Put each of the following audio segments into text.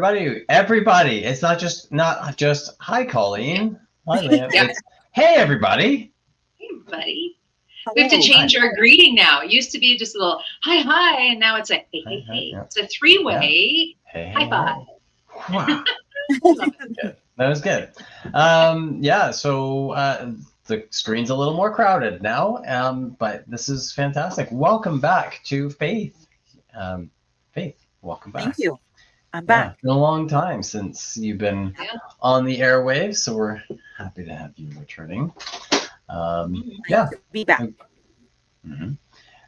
everybody. Everybody. It's not just hi, Colleen. Hi, Liam. Yeah. It's hey, everybody. Hey, everybody. We have to change our greeting now. It used to be just a little hi, and now it's a hey. Yeah. It's a three-way high five. Wow. That was good. So the screen's a little more crowded now, but this is fantastic. Welcome back to Faith. Faith, welcome back. Thank you. I'm back. It's been a long time since you've been on the airwaves, so we're happy to have you returning. Be back.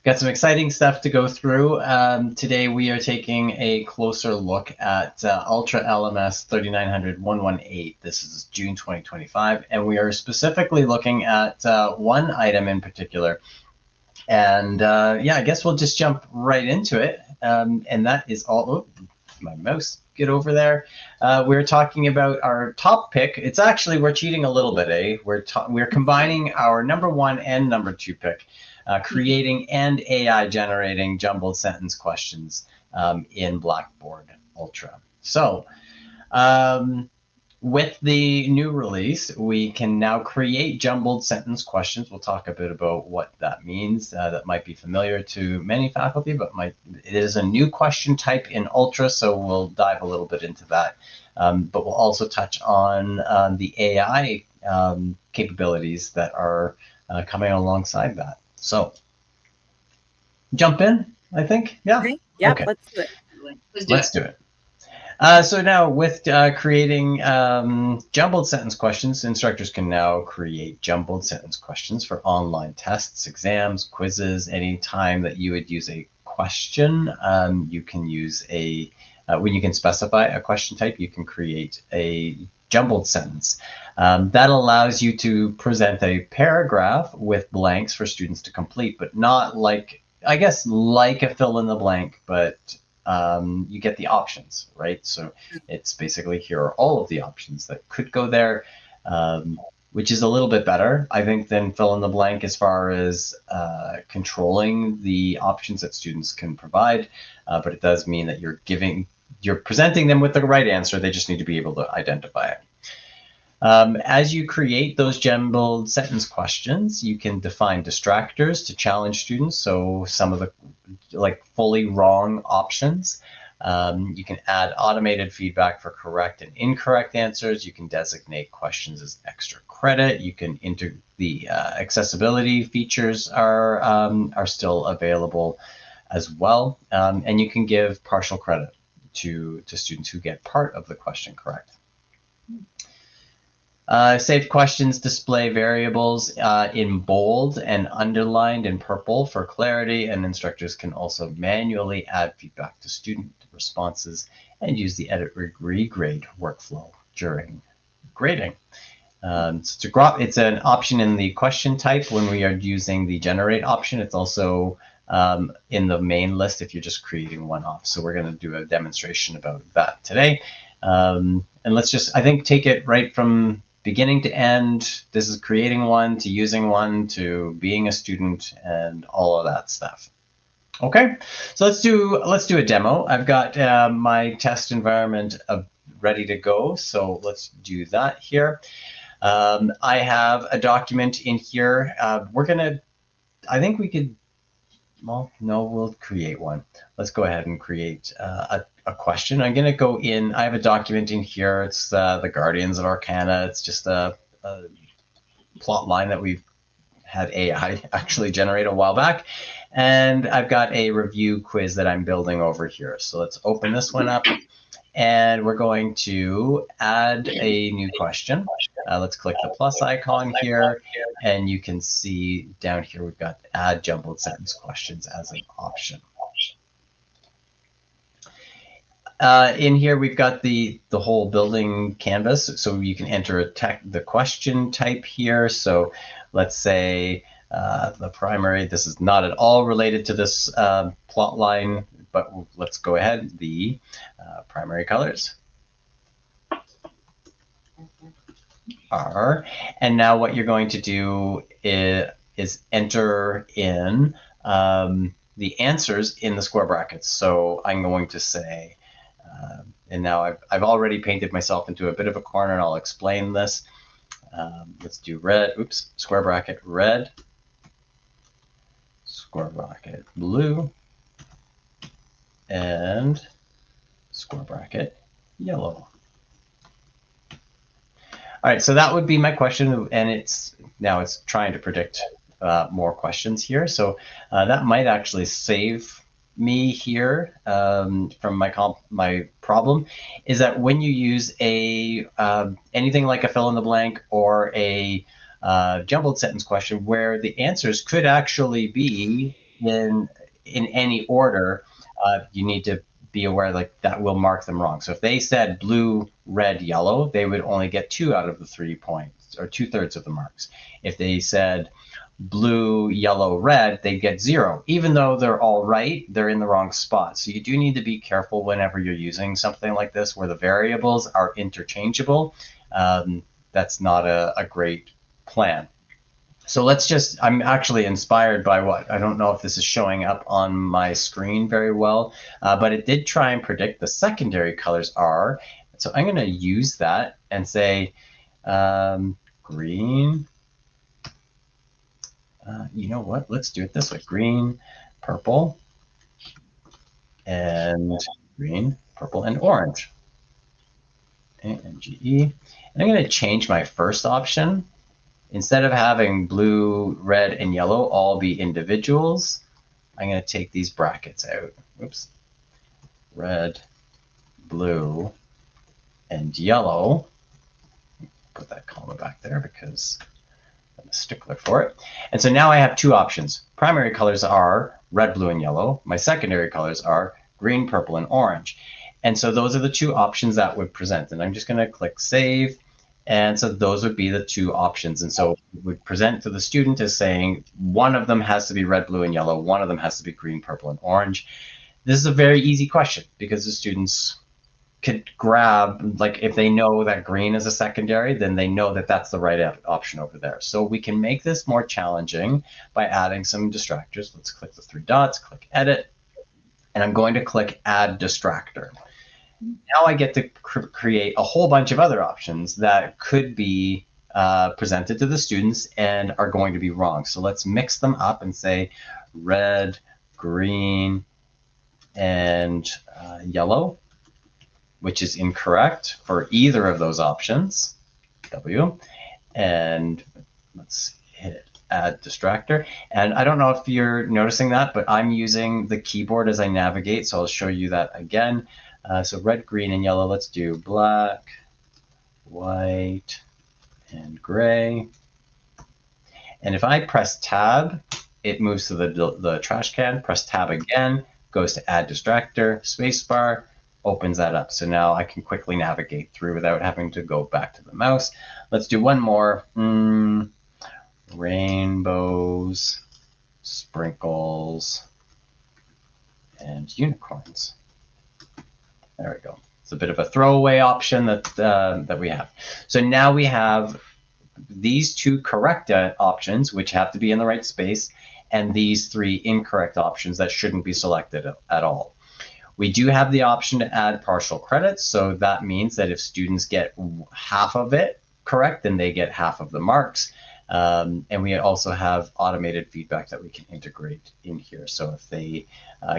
Got some exciting stuff to go through. Today we are taking a closer look at Ultra LMS 3900118. This is June 2025, and we are specifically looking at one item in particular. And I guess we'll just jump right into it. And that is all. Oh, my mouse, get over there. We're talking about our top pick. It's actually, we're cheating a little bit, eh? We're combining our number 1 and number 2 pick. Creating and AI generating jumbled sentence questions in Blackboard Ultra. So with the new release, we can now create jumbled sentence questions. We'll talk a bit about what that means. That might be familiar to many faculty, but it is a new question type in Ultra, so we'll dive a little bit into that. But we'll also touch on the AI capabilities that are coming alongside that. So, jump in, I think. Yeah. Okay. Yeah, okay. Let's do it. Let's do it. So now with creating jumbled sentence questions, instructors can now create jumbled sentence questions for online tests, exams, quizzes. Any time that you would use a question, you can use when you can specify a question type, you can create a jumbled sentence. That allows you to present a paragraph with blanks for students to complete, but not like a fill in the blank, but you get the options, right? So it's basically, here are all of the options that could go there, which is a little bit better, I think, than fill in the blank as far as controlling the options that students can provide. But it does mean that you're presenting them with the right answer. They just need to be able to identify it. As you create those jumbled sentence questions, you can define distractors to challenge students. So some of the fully wrong options. You can add automated feedback for correct and incorrect answers. You can designate questions as extra credit. You can the accessibility features are still available as well. And you can give partial credit to students who get part of the question correct. Saved questions display variables in bold and underlined in purple for clarity, and instructors can also manually add feedback to student responses and use the edit regrade workflow during grading. It's an option in the question type when we are using the generate option. It's also in the main list if you're just creating one off. So we're going to do a demonstration about that today. And let's just, I think, take it right from beginning to end. This is creating one, to using one, to being a student, and all of that stuff. Okay, so let's do a demo. I've got my test environment ready to go, so let's do that here. I have a document in here. We'll create one. Let's go ahead and create a question. I'm going to go in. I have a document in here. It's the Guardians of Arcana. It's just a plot line that we've had AI actually generate a while back. And I've got a review quiz that I'm building over here. So let's open this one up. And we're going to add a new question. Let's click the plus icon here, and you can see down here we've got add jumbled sentence questions as an option. In here we've got the whole building canvas, so you can enter the question type here. So let's say the primary. This is not at all related to this plot line, but let's go ahead. The primary colors are, and now what you're going to do is enter in the answers in the square brackets. So I'm going to say And now I've already painted myself into a bit of a corner, and I'll explain this. Let's do red, oops, square bracket red, square bracket blue, and square bracket yellow. All right, so that would be my question, and it's trying to predict more questions here. So that might actually save me here from my problem. Is that when you use a anything like a fill in the blank or a jumbled sentence question where the answers could actually be in any order, you need to be aware like that will mark them wrong. So if they said blue, red, yellow, they would only get 2 out of the 3 points, or 2/3 of the marks. If they said blue, yellow, red, they get 0. Even though they're all right, they're in the wrong spot. So you do need to be careful whenever you're using something like this where the variables are interchangeable. That's not a great plan. So I'm actually inspired by what, I don't know if this is showing up on my screen very well, but it did try and predict the secondary colors are. So I'm going to use that and say green. You know what? Let's do it this way. Green, purple, and green, purple, and orange. A-N-G-E. And I'm going to change my first option. Instead of having blue, red, and yellow all be individuals, I'm going to take these brackets out. Oops. Red, blue, and yellow. Put that comma back there because I'm a stickler for it. And so now I have 2 options. Primary colors are red, blue, and yellow. My secondary colors are green, purple, and orange. And so those are the 2 options that would present. And I'm just going to click save. And so those would be the 2 options. And so it would present to the student as saying one of them has to be red, blue, and yellow. One of them has to be green, purple, and orange. This is a very easy question because the students could grab, like if they know that green is a secondary, then they know that that's the right option over there. So we can make this more challenging by adding some distractors. Let's click the 3 dots, click edit, and I'm going to click add distractor. Now I get to create a whole bunch of other options that could be presented to the students and are going to be wrong. So let's mix them up and say red, green, and yellow, which is incorrect for either of those options, W. And let's hit add distractor. And I don't know if you're noticing that, but I'm using the keyboard as I navigate. So I'll show you that again. So red, green, and yellow. Let's do black, white, and gray. And if I press tab, it moves to the trash can. Press tab again, goes to add distractor, spacebar, opens that up. So now I can quickly navigate through without having to go back to the mouse. Let's do one more. Rainbows, sprinkles, and unicorns. There we go. It's a bit of a throwaway option that we have. So now we have these 2 correct options, which have to be in the right space, and these 3 incorrect options that shouldn't be selected at all. We do have the option to add partial credits. So that means that if students get half of it correct, then they get half of the marks. And we also have automated feedback that we can integrate in here. So if they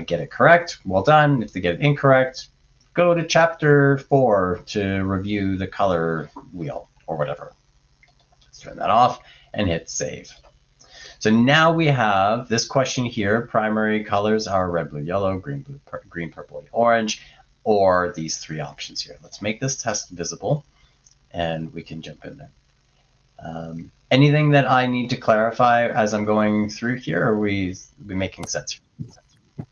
get it correct, well done. If they get it incorrect, go to chapter 4 to review the color wheel or whatever. Let's turn that off and hit save. So now we have this question here. Primary colors are red, blue, yellow, green, purple, and orange, or these 3 options here. Let's make this test visible and we can jump in there. Anything that I need to clarify as I'm going through here? Or are we making sense?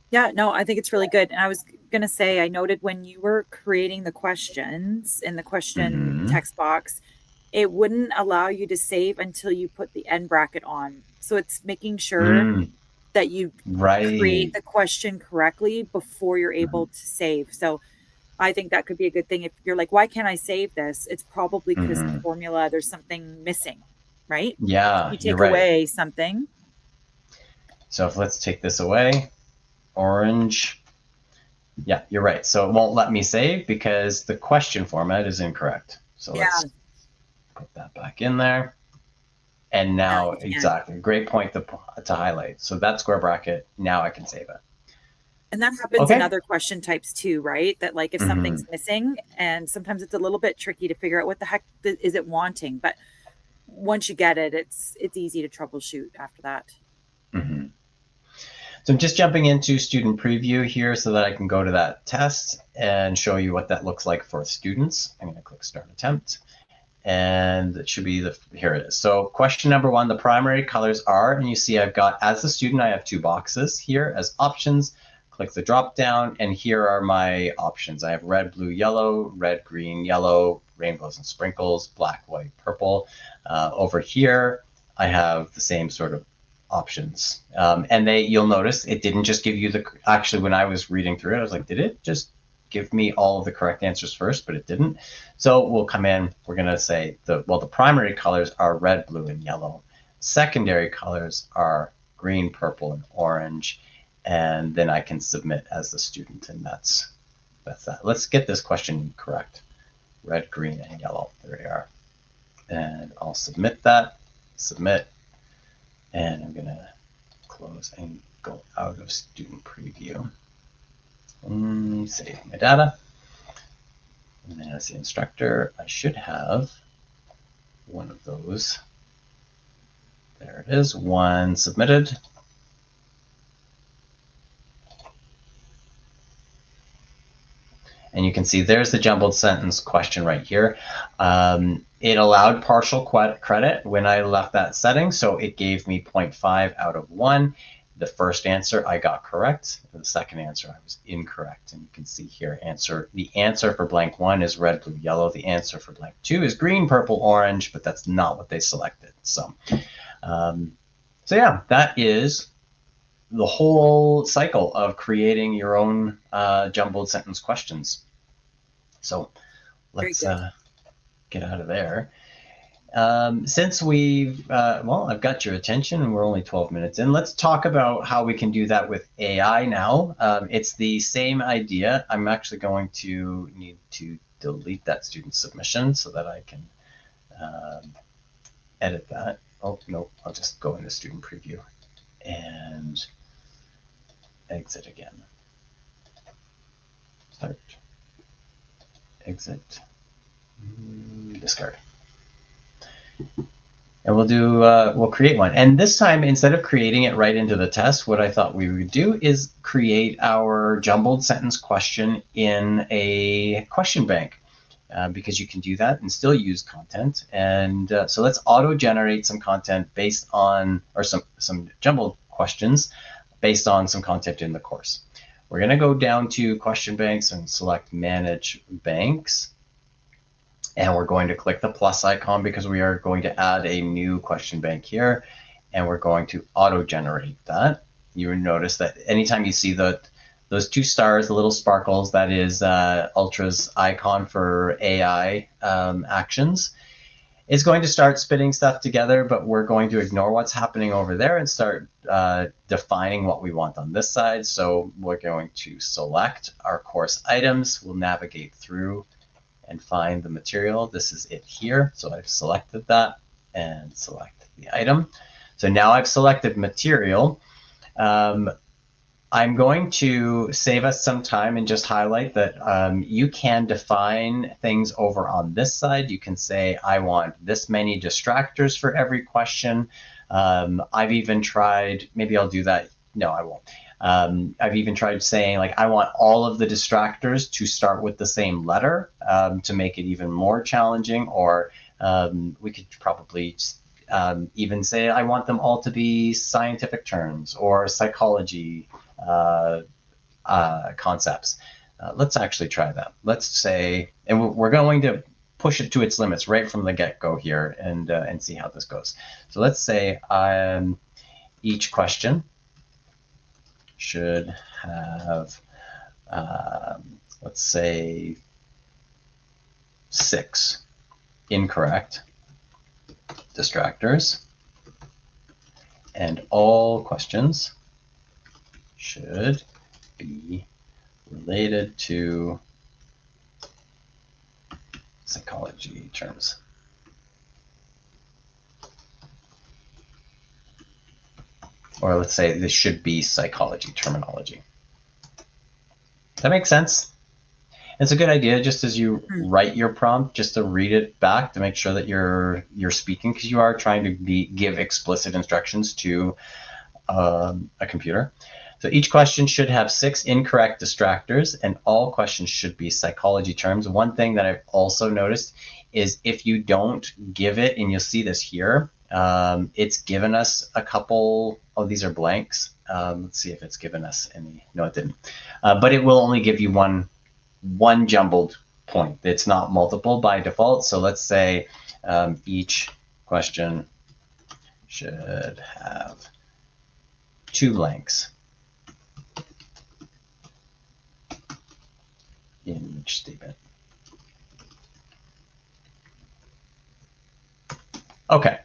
Yeah, no, I think it's really good. And I was going to say, I noted when you were creating the questions in the question text box, it wouldn't allow you to save until you put the end bracket on. So it's making sure that you create the question correctly before you're able to save. So I think that could be a good thing. If you're like, why can't I save this? It's probably because the formula, there's something missing, right? Yeah, you take away something. So let's take this away. Orange. Yeah, you're right. So it won't let me save because the question format is incorrect. So let's put that back in there. And now, exactly, great point to highlight. So that square bracket, now I can save it. And that happens in other question types too, right? That like if something's missing, and sometimes it's a little bit tricky to figure out what the heck is it wanting. But once you get it, it's easy to troubleshoot after that. So I'm just jumping into student preview here so that I can go to that test and show you what that looks like for students. I'm going to click start attempt. And it should be here it is. So question number 1, the primary colors are, and you see I've got, as a student, I have 2 boxes here as options. Click the drop down, and here are my options. I have red, blue, yellow, red, green, yellow, rainbows and sprinkles, black, white, purple. Over here, I have the same sort of options. And you'll notice it didn't just give you actually when I was reading through it, I was like, did it just give me all of the correct answers first? But it didn't. So we'll come in, we're going to say the primary colors are red, blue, and yellow. Secondary colors are green, purple, and orange. And then I can submit as the student, and that's that. Let's get this question correct. Red, green, and yellow. There we are. And I'll submit that. Submit. And I'm going to close and go out of student preview. Save my data. And then as the instructor, I should have one of those. There it is, one submitted. And you can see there's the jumbled sentence question right here. It allowed partial credit when I left that setting, so it gave me 0.5 out of 1. The first answer I got correct. The second answer I was incorrect. And you can see here, the answer for blank 1 is red, blue, yellow. The answer for blank 2 is green, purple, orange, but that's not what they selected. So, so yeah, that is the whole cycle of creating your own jumbled sentence questions. So let's get out of there. Since we've, well, I've got your attention and we're only 12 minutes in, let's talk about how we can do that with AI now. It's the same idea. I'm actually going to need to delete that student submission so that I can edit that. Oh, no, I'll just go into student preview and exit again. Start, exit, discard. And we'll create one. And this time, instead of creating it right into the test, what I thought we would do is create our jumbled sentence question in a question bank, because you can do that and still use content. And so let's auto-generate some content based on, or some jumbled questions based on some content in the course. We're going to go down to question banks and select manage banks. And we're going to click the plus icon because we are going to add a new question bank here, and we're going to auto-generate that. You will notice that anytime you see those 2 stars, the little sparkles, that is Ultra's icon for AI actions. It's going to start spitting stuff together, but we're going to ignore what's happening over there and start defining what we want on this side. So we're going to select our course items. We'll navigate through and find the material. This is it here. So I've selected that and select the item. So now I've selected material. I'm going to save us some time and just highlight that you can define things over on this side. You can say, I want this many distractors for every question. I've even tried, maybe I'll do that. No, I won't. I've even tried saying, like, I want all of the distractors to start with the same letter to make it even more challenging. Or we could probably even say, I want them all to be scientific terms or psychology concepts. Let's actually try that. Let's say, and we're going to push it to its limits right from the get-go here and see how this goes. So let's say each question should have, let's say, 6 incorrect distractors, and all questions should be related to psychology terms. Or let's say this should be psychology terminology. That makes sense. It's a good idea, just as you write your prompt, just to read it back to make sure that you're speaking, because you are trying to give explicit instructions to a computer. So each question should have 6 incorrect distractors, and all questions should be psychology terms. One thing that I've also noticed is if you don't give it, and you'll see this here, it's given us a couple. Oh, these are blanks. Let's see if it's given us any. No, it didn't. But it will only give you one jumbled point. It's not multiple by default. So let's say each question should have 2 blanks in each statement. Okay,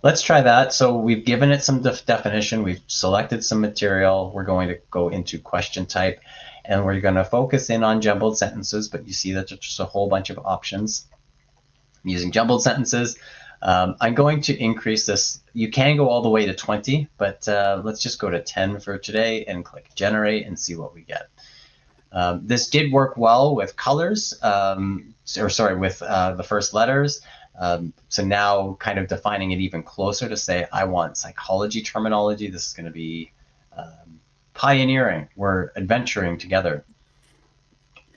let's try that. So we've given it some definition. We've selected some material. We're going to go into question type, and we're going to focus in on jumbled sentences, but you see that there's just a whole bunch of options. Using jumbled sentences, I'm going to increase this. You can go all the way to 20, but let's just go to 10 for today and click generate and see what we get. This did work well with colors, with the first letters. So now kind of defining it even closer to say, I want psychology terminology. This is going to be pioneering. We're adventuring together.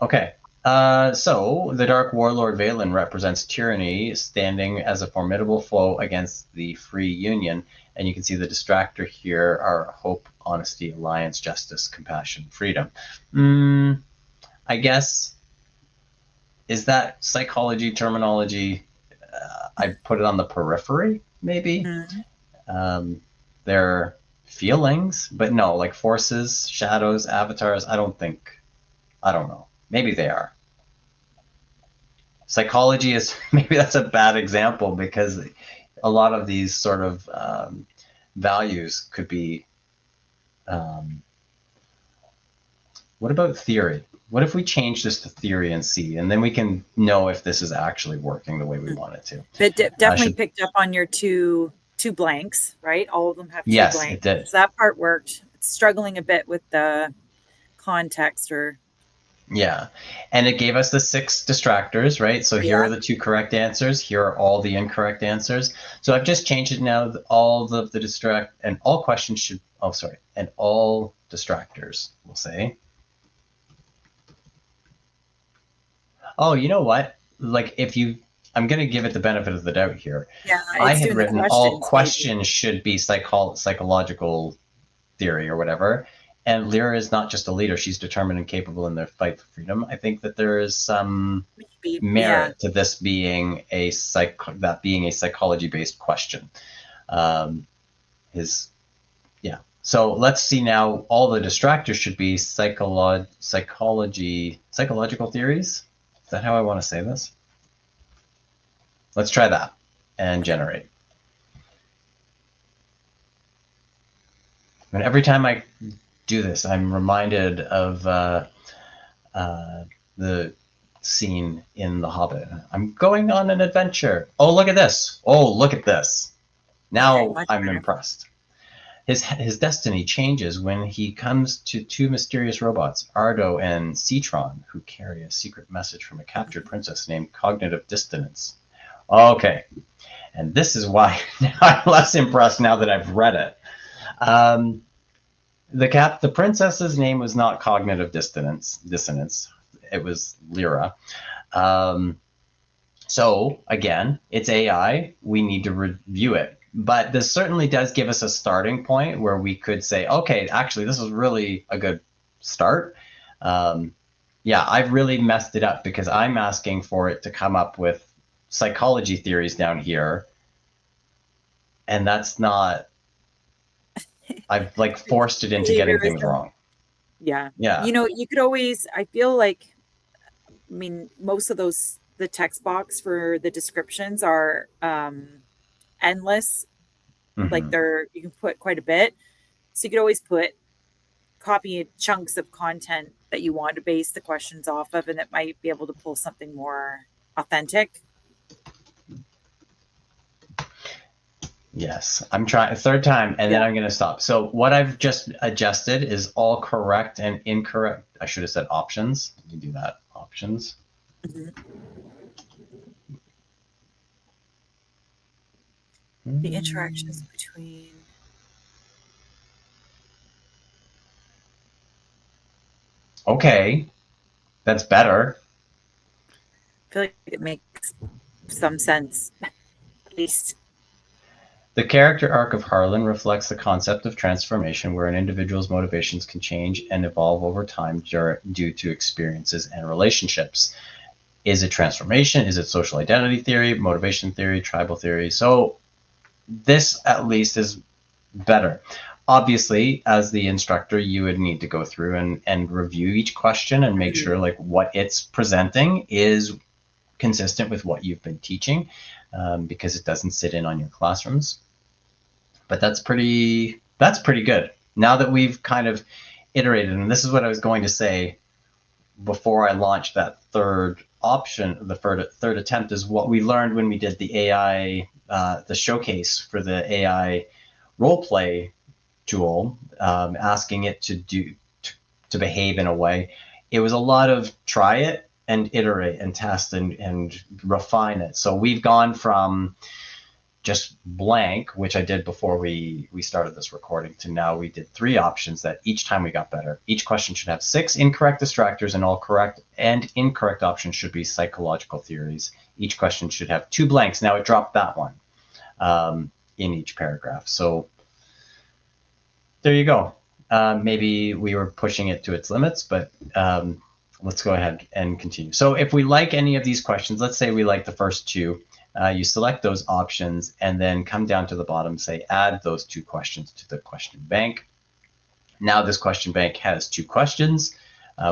Okay. So the Dark Warlord Valen represents tyranny, standing as a formidable foe against the Free Union. And you can see the distractor here are hope, honesty, alliance, justice, compassion, freedom. I guess, is that psychology terminology? I put it on the periphery, maybe. They're feelings, but no, like forces, shadows, avatars. I don't know. Maybe they are. Psychology is, maybe that's a bad example, because a lot of these sort of values could be, what about theory? What if we change this to theory and see, and then we can know if this is actually working the way we want it to? It definitely picked up on your two blanks, right? All of them have 2 blanks. Yes, it did. So that part worked. It's struggling a bit with the context or... Yeah, and it gave us the 6 distractors, right? So here are the 2 correct answers. Here are all the incorrect answers. So I've just changed it now. All of the distract and all questions should, and all distractors, we'll say. Oh, you know what? Like I'm going to give it the benefit of the doubt here. Yeah, I had written all questions should be psychological theory or whatever. And Lyra is not just a leader; she's determined and capable in their fight for freedom. I think that there is some merit to this being a psychology-based question. So let's see now. All the distractors should be psychological theories. Is that how I want to say this? Let's try that and generate. And every time I do this, I'm reminded of the scene in The Hobbit. I'm going on an adventure. Oh, look at this. Oh, look at this. Now I'm impressed. His destiny changes when he comes to 2 mysterious robots, Ardo and Citron, who carry a secret message from a captured princess named Cognitive Dissonance. Okay, and this is why I'm less impressed now that I've read it. The princess's name was not Cognitive Dissonance. It was Lyra. So again, it's AI. We need to review it. But this certainly does give us a starting point where we could say, okay, actually, this is really a good start. I've really messed it up because I'm asking for it to come up with psychology theories down here. And that's not, I've forced it into getting things wrong. Yeah. You could always, I feel like, most of the text box for the descriptions are endless. Like you can put quite a bit. So you could always copy chunks of content that you want to base the questions off of, and that might be able to pull something more authentic. Yes, I'm trying third time, and then I'm going to stop. So what I've just adjusted is all correct and incorrect. I should have said options. You do that, options. The interactions between. Okay, that's better. I feel like it makes some sense, at least. The character arc of Harlan reflects the concept of transformation, where an individual's motivations can change and evolve over time due to experiences and relationships. Is it transformation? Is it social identity theory, motivation theory, tribal theory? So this at least is better. Obviously, as the instructor, you would need to go through and review each question and make sure like what it's presenting is consistent with what you've been teaching, because it doesn't sit in on your classrooms. But that's pretty good. Now that we've kind of iterated, and this is what I was going to say before I launched that third option, the third attempt, is what we learned when we did the AI, the showcase for the AI role play tool, asking it to behave in a way. It was a lot of try it and iterate and test and refine it. So we've gone from just blank, which I did before we started this recording, to now we did 3 options that each time we got better. Each question should have 6 incorrect distractors, and all correct and incorrect options should be psychological theories. Each question should have 2 blanks. Now it dropped that one in each paragraph. So there you go. Maybe we were pushing it to its limits, but let's go ahead and continue. So if we like any of these questions, let's say we like the first 2, you select those options and then come down to the bottom, say add those 2 questions to the question bank. Now this question bank has 2 questions.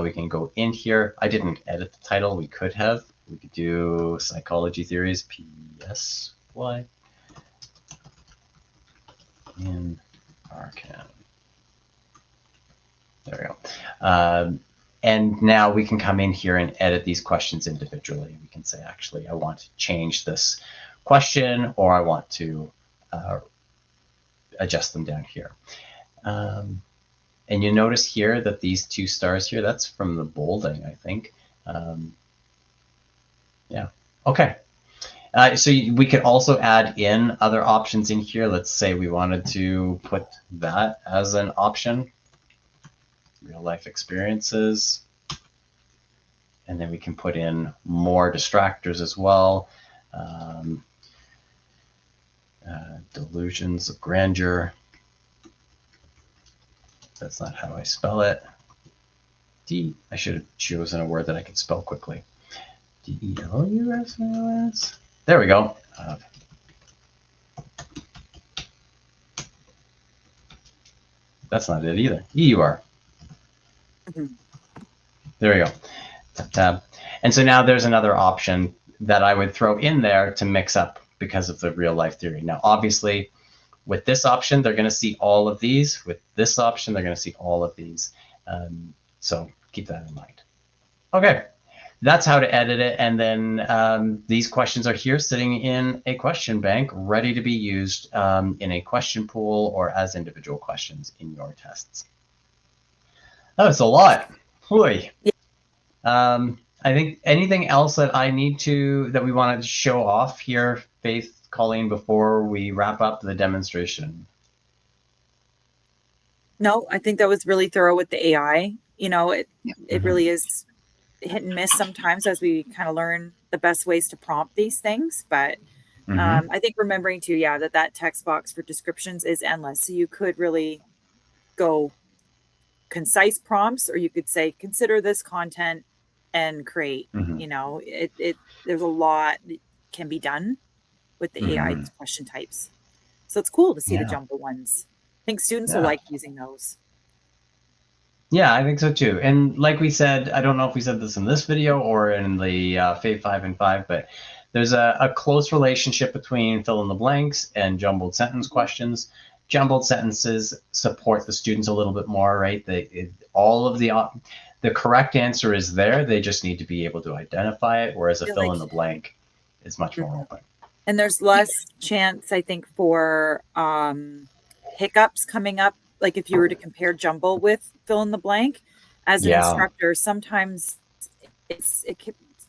We can go in here. I didn't edit the title. We could have. We could do psychology theories, PSY, in Arcan. There we go. And now we can come in here and edit these questions individually. We can say, actually, I want to change this question, or I want to adjust them down here. And you notice here that these 2 stars here, that's from the bolding, I think. Yeah, okay. So we could also add in other options in here. Let's say we wanted to put that as an option. Real life experiences, and then we can put in more distractors as well. Delusions of grandeur. That's not how I spell it. I should have chosen a word that I could spell quickly. DELUSMOS. There we go. That's not it either. EUR. There we go. Tab. And so now there's another option that I would throw in there to mix up because of the real life theory. Now, obviously, with this option, they're going to see all of these. With this option, they're going to see all of these. So keep that in mind. Okay, that's how to edit it. And then these questions are here sitting in a question bank, ready to be used in a question pool or as individual questions in your tests. Oh, it's a lot. Boy. I think anything else that we want to show off here, Faith, Colleen, before we wrap up the demonstration? No, I think that was really thorough with the AI. You know, it really is hit and miss sometimes as we kind of learn the best ways to prompt these things. But I think remembering too, that text box for descriptions is endless. So you could really go concise prompts, or you could say, consider this content and create. You know, there's a lot that can be done with the AI question types. So it's cool to see the jumbo ones. I think students will like using those. Yeah, I think so too. And like we said, I don't know if we said this in this video or in the Fave 5 and 5, but there's a close relationship between fill in the blanks and jumbled sentence questions. Jumbled sentences support the students a little bit more, right? All of the the correct answer is there. They just need to be able to identify it, whereas a fill in the blank is much more open. And there's less chance, I think, for hiccups coming up. Like if you were to compare jumble with fill in the blank, as an instructor, sometimes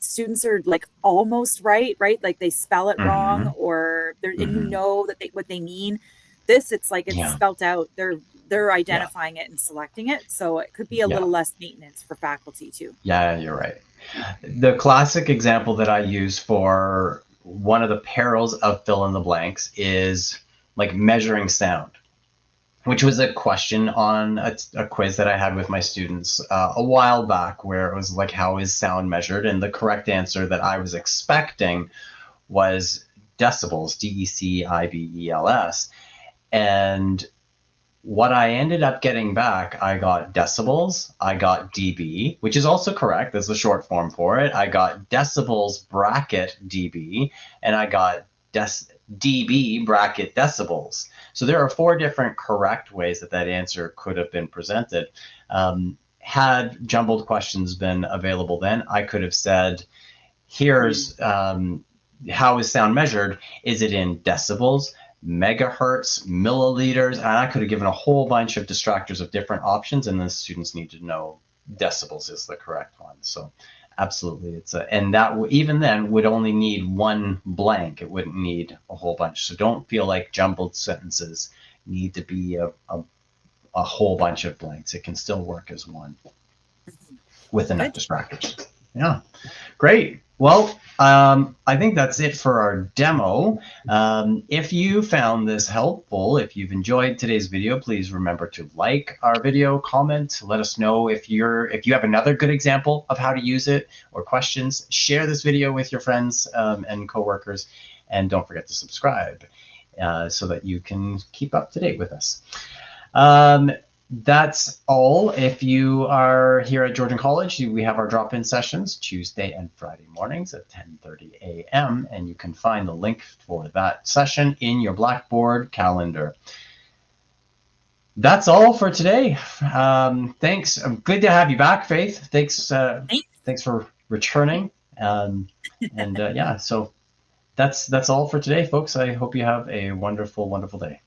students are like almost right? Like they spell it wrong, or and you know that what they mean. This, it's like it's spelt out. They're identifying it and selecting it, so it could be a little less maintenance for faculty too. Yeah, you're right. The classic example that I use for one of the perils of fill in the blanks is like measuring sound, which was a question on a quiz that I had with my students a while back, where it was like, how is sound measured? And the correct answer that I was expecting was decibels, DECIBELS. And what I ended up getting back, I got decibels, I got dB, which is also correct. That's the short form for it. I got decibels bracket dB, and I got dB bracket decibels. So there are 4 different correct ways that answer could have been presented. Had jumbled questions been available then, I could have said, here's how is sound measured? Is it in decibels, megahertz, milliliters? And I could have given a whole bunch of distractors of different options, and the students need to know decibels is the correct one. So absolutely, and that even then would only need 1 blank. It wouldn't need a whole bunch. So don't feel like jumbled sentences need to be a whole bunch of blanks. It can still work as one with enough distractors. Yeah, great. Well, I think that's it for our demo. If you found this helpful, if you've enjoyed today's video, please remember to like our video, comment, let us know if you have another good example of how to use it or questions. Share this video with your friends and coworkers, and don't forget to subscribe so that you can keep up to date with us. That's all. If you are here at Georgian College, we have our drop-in sessions Tuesday and Friday mornings at 10:30 a.m. and you can find the link for that session in your Blackboard calendar. That's all for today. Thanks. Good to have you back, Faith. Thanks for returning. Yeah, so that's all for today, folks. I hope you have a wonderful, wonderful day.